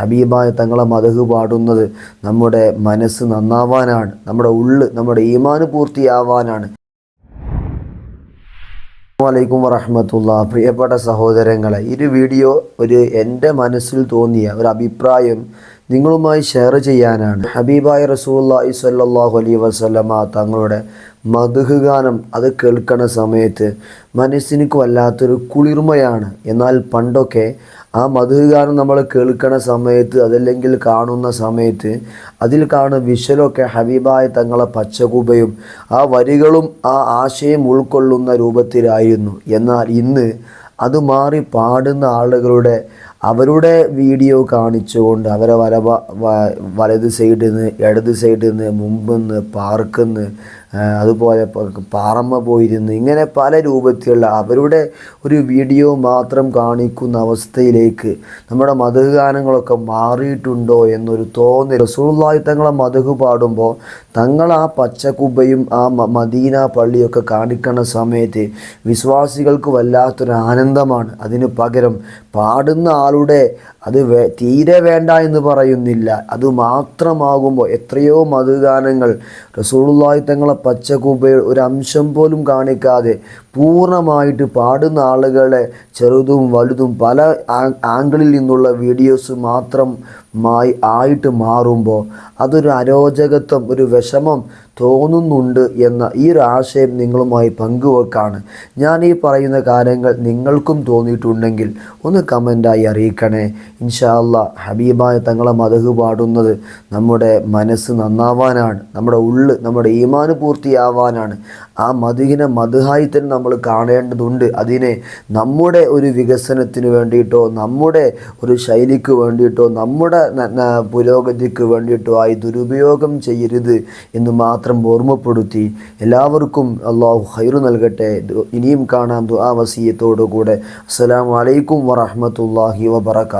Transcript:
ഹബീബായ തങ്ങളെ മദഹ് പാടുന്നത് നമ്മുടെ മനസ്സ് നന്നാവാനാണ്, നമ്മുടെ നമ്മുടെ ഈമാന് പൂർത്തിയാവാനാണ്. അസ്സലാമു വറഹ്മത്തുള്ളാഹി. പ്രിയപ്പെട്ട സഹോദരങ്ങളെ, ഈ വീഡിയോ എൻ്റെ മനസ്സിൽ തോന്നിയ ഒരു അഭിപ്രായം നിങ്ങളുമായി ഷെയർ ചെയ്യാനാണ്. ഹബീബായ റസൂലുള്ളാഹി സ്വല്ലല്ലാഹു അലൈഹി വസല്ലമ തങ്ങളുടെ മദ്ഹ് ഗാനം അത് കേൾക്കണ സമയത്ത് മനസ്സിനക്ക് വല്ലാത്തൊരു കുളിർമയാണ്. എന്നാൽ പണ്ടൊക്കെ ആ മദ്ഹ് ഗാനം നമ്മൾ കേൾക്കണ സമയത്ത്, അതല്ലെങ്കിൽ കാണുന്ന സമയത്ത് അതിൽ കാണുന്ന വിഷ്വലൊക്കെ ഹബീബായ തങ്ങളെ പച്ചകുബയും ആ വരികളും ആ ആശയം ഉൾക്കൊള്ളുന്ന രൂപത്തിലായിരുന്നു. എന്നാൽ ഇന്ന് അത് മാറി പാടുന്ന ആളുകളുടെ അവരുടെ വീഡിയോ കാണിച്ചുകൊണ്ട് അവരെ വലത് സൈഡിൽ നിന്ന്, ഇടത് സൈഡിൽ നിന്ന്, മുമ്പിൽ നിന്ന്, പാർക്കിൽ നിന്ന്, അതുപോലെ പാറമ്മ പോയിരുന്ന്, ഇങ്ങനെ പല രൂപത്തിലുള്ള അവരുടെ ഒരു വീഡിയോ മാത്രം കാണിക്കുന്ന അവസ്ഥയിലേക്ക് നമ്മുടെ മദ്ഹ് ഗാനങ്ങളൊക്കെ മാറിയിട്ടുണ്ടോ എന്നൊരു തോന്നൽ. റസൂലുള്ളാഹി തങ്ങളെ മദ്ഹ് പാടുമ്പോൾ തങ്ങൾ ആ പച്ചക്കുബയും ആ മദീന പള്ളിയൊക്കെ കാണിക്കുന്ന സമയത്ത് വിശ്വാസികൾക്ക് വല്ലാത്തൊരു ആനന്ദമാണ്. അതിന് പകരം പാടുന്ന ആളുടെ അത് തീരെ വേണ്ട എന്ന് പറയുന്നില്ല, അത് മാത്രമാകുമ്പോൾ എത്രയോ മദ്ഹ് ഗാനങ്ങൾ റസൂലുള്ളാഹി തങ്ങളെ പച്ചക്കുബയിൽ ഒരു അംശം പോലും കാണിക്കാതെ പൂർണ്ണമായിട്ട് പാടുന്ന ആളുകളെ ചെറുതും വലുതും പല ആംഗിളിൽ നിന്നുള്ള വീഡിയോസ് ആയിട്ട് മാറുമ്പോൾ അതൊരു അരോചകത്വം, ഒരു വിഷമം തോന്നുന്നുണ്ട് എന്ന ഈ ഒരു ആശയം നിങ്ങളുമായി പങ്കുവെക്കാണ്. ഞാൻ ഈ പറയുന്ന കാര്യങ്ങൾ നിങ്ങൾക്കും തോന്നിയിട്ടുണ്ടെങ്കിൽ ഒന്ന് കമൻ്റായി അറിയിക്കണേ. ഇൻഷാ അല്ലാഹ് ഹബീബായ തങ്ങളെ മദ്ഹ് പാടുന്നത് നമ്മുടെ മനസ്സ് നന്നാവാനാണ്, നമ്മുടെ ഈമാന് പൂർത്തിയാവാനാണ്. ആ മദ്ഹിനെ മദ്ഹായി തന്നെ നമ്മൾ കാണേണ്ടതുണ്ട്. അതിനെ നമ്മുടെ ഒരു വികസനത്തിന് വേണ്ടിയിട്ടോ, നമ്മുടെ ഒരു ശൈലിക്ക് വേണ്ടിയിട്ടോ, നമ്മുടെ പുരോഗതിക്ക് വേണ്ടിയിട്ടോ ആയി ദുരുപയോഗം ചെയ്യരുത് എന്ന് മാത്രം ഓർമ്മപ്പെടുത്തി എല്ലാവർക്കും അല്ലാഹു ഖൈറ് നൽകട്ടെ. ഇനിയും കാണാം ദുആ വസിയത്തോടു കൂടെ. അസ്സലാമു അലൈക്കും വറഹ്മത്തുള്ളാഹി വബറകാതുഹു.